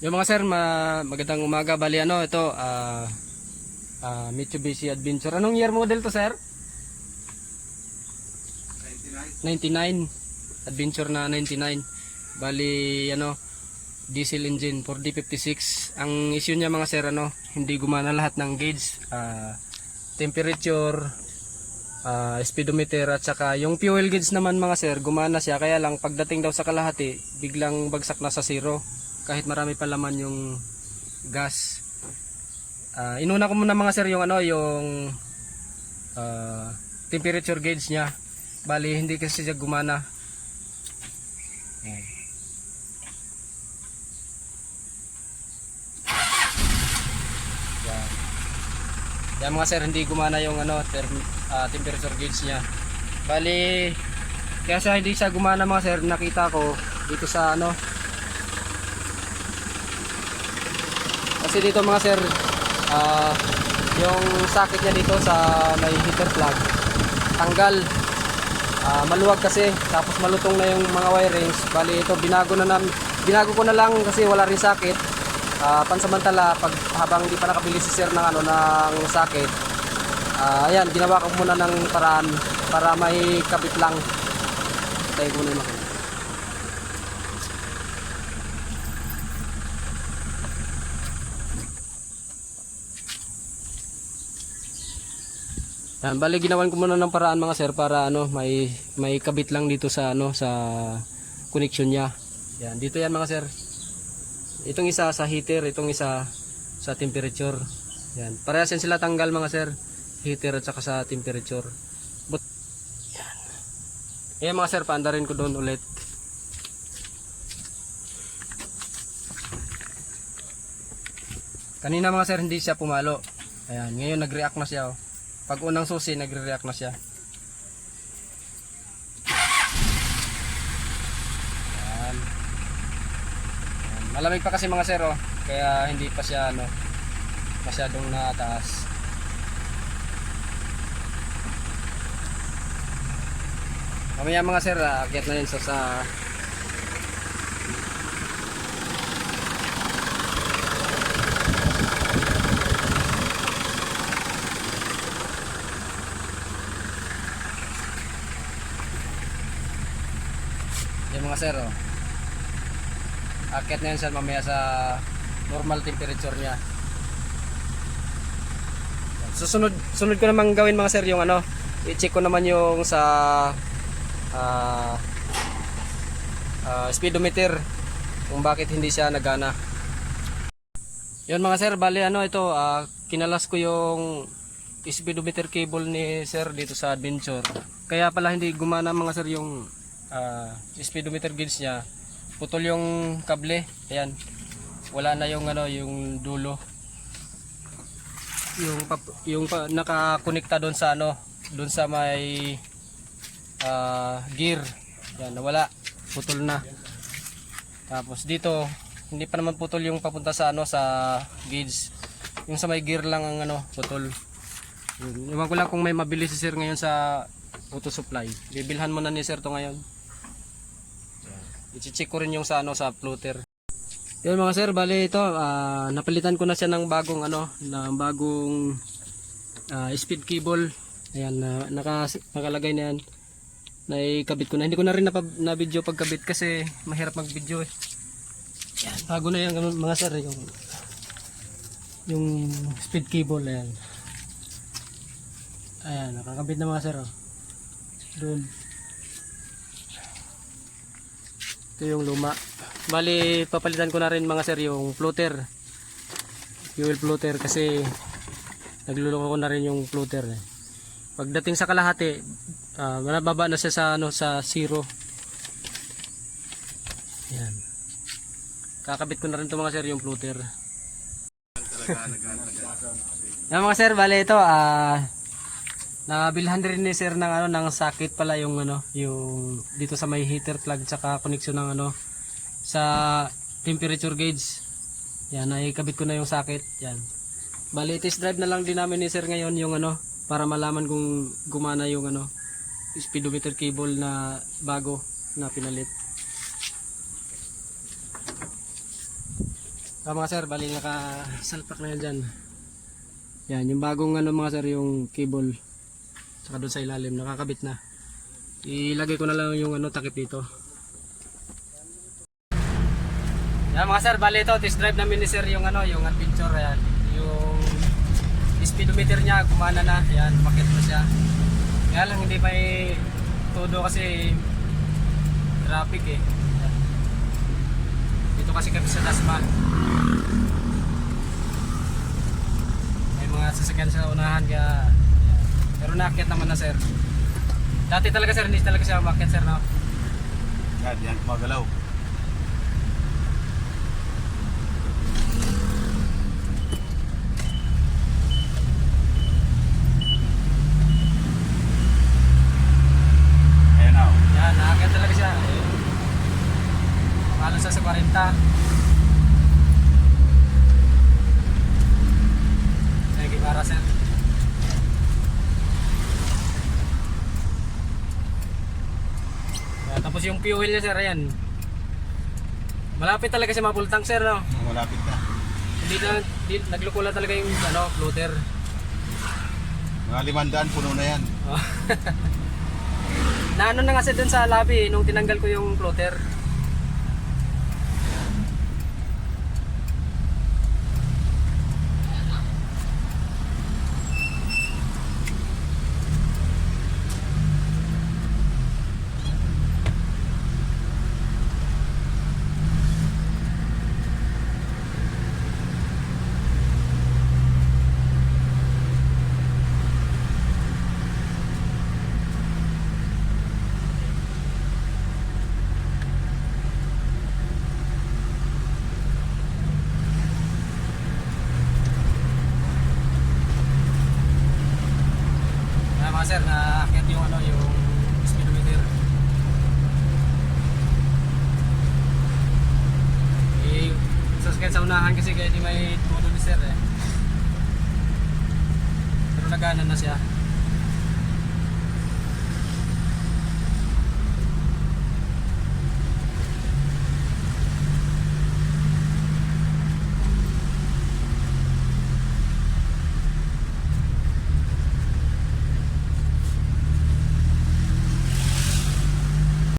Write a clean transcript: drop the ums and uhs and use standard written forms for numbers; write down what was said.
Yung mga sir, magandang umaga. Bali ano, ito Mitsubishi Adventure. Anong year model to, sir? 99. Adventure na 99. Bali ano, diesel engine 4D56. Ang issue niya mga sir, ano, hindi gumana lahat ng gauge, temperature, speedometer at saka yung fuel gauge naman mga sir, gumana siya, kaya lang pagdating daw sa kalahati, biglang bagsak na sa zero kahit marami pa laman yung gas. Inuna ko muna mga sir yung ano, yung temperature gauge niya. Bali hindi kasi siya gumana. Yan. Yan mga sir, hindi gumana yung ano, temperature gauge niya. Bali kaya sa hindi siya gumana mga sir, nakita ko dito sa ano, kasi dito mga sir, yung socket niya dito sa may heater plug tanggal, maluwag kasi, tapos malutong na yung mga wirings. Bali ito binago ko na lang kasi wala rin socket. Pansamantala pag habang hindi pa nakabili si sir ng ano, ng socket, ayan, ginawa ko muna ng paraan para may kabit lang. Tayo ko na yung makina. Yan, bali ginawan ko muna ng paraan mga sir para ano, may kabit lang dito sa ano, sa connection niya. Yan, dito yan mga sir. Itong isa sa heater, itong isa sa temperature. Yan, parehas yan sila tanggal mga sir. Heater at saka sa temperature. But yan. Ayan mga sir, paandarin ko doon ulit. Kanina mga sir hindi siya pumalo. Ayan, ngayon nag-react na siya, oh. Pag unang susi, nagre-react na siya. Yan. Yan. Malamig pa kasi mga sir, oh. Kaya hindi pa siya ano, masyadong nataas. Mamaya mga sir, akyat na yun sa yung mga sir, oh. Akyat na yun sir mamaya sa normal temperature niya. Sunod ko naman gawin mga sir yung ano, i-check ko naman yung sa speedometer kung bakit hindi siya nagana. Yun mga sir, bali ano ito, kinalas ko yung speedometer cable ni sir dito sa Adventure. Kaya pala hindi gumana mga sir yung speedometer gauge niya. Putol yung kable. Ayan, wala na yung ano, yung dulo, yung nakakonekta doon sa ano, doon sa may gear. Yan, nawala, putol na. Tapos dito hindi pa naman putol yung papunta sa ano, sa gauge. Yung sa may gear lang ang ano, putol. Iwan ko lang kung may mabili si sir ngayon sa auto supply. Bibilhan mo na ni sir to ngayon. I-check ko rin yung sa ano, sa floater. Yun mga sir, bali ito, napalitan ko na siya ng bagong ano, ng bagong speed cable. Ayan, nakalagay na yan. Naikabit ko na. Hindi ko na rin na video pagkabit kasi mahirap mag video, eh. Ayan, bago na yan mga sir, yung speed cable. Ayan, ayan, nakakabit na mga sir, oh. Doon. Ito yung luma. Bali papalitan ko na rin mga sir yung floater, fuel floater, kasi nagluloko ko na rin yung floater, eh. Pagdating sa kalahati, manababa na siya sa ano, sa zero. Yan, kakabit ko na rin to mga sir yung floater. Yan mga sir, bali ito, nabilhan rin ni sir ng ano, ng socket pala yung ano, yung dito sa may heater plug tsaka connection ng ano, sa temperature gauge. Yan, naikabit ko na yung socket. Yan, bali test drive na lang din namin ni sir ngayon yung ano, para malaman kung gumana yung ano, speedometer cable na bago na pinalit. Mga sir, bali naka-salpak na yan dyan. Yan, yung bagong ano mga sir, yung cable. Saka doon sa ilalim, nakakabit na. Ilagay ko na lang yung ano, takip dito. Yan mga sir, bali ito, test drive namin ni sir yung ano, yung adventure. Yan, yung speedometer niya, kumana na. Yan, bakit na siya. Kaya lang hindi pa todo kasi traffic eh. Yan. Dito kasi kami sa Dasma. May mga sasakyan sa unahan kaya yan. Pero naakyat naman na sir. Dati talaga sir, hindi talaga siya umakyat sir, no? Yan kumagalaw. Ayan na. Yan, naakyat talaga siya. Halos sa 40. Sige, para sir. Tapos yung fuel niya sir, ayan. Malapit talaga siya mapultang sir, no? Malapit na. Naglukula talaga yung ano, floater. Mga 500 puno na yan. Naano na kasi dun sa lobby nung tinanggal ko yung floater. Mga sir, naakyat yung ano, yung speedometer. Sasakyan sa unahan kasi kaya di may tulo ni sir eh. Pero nagana na siya.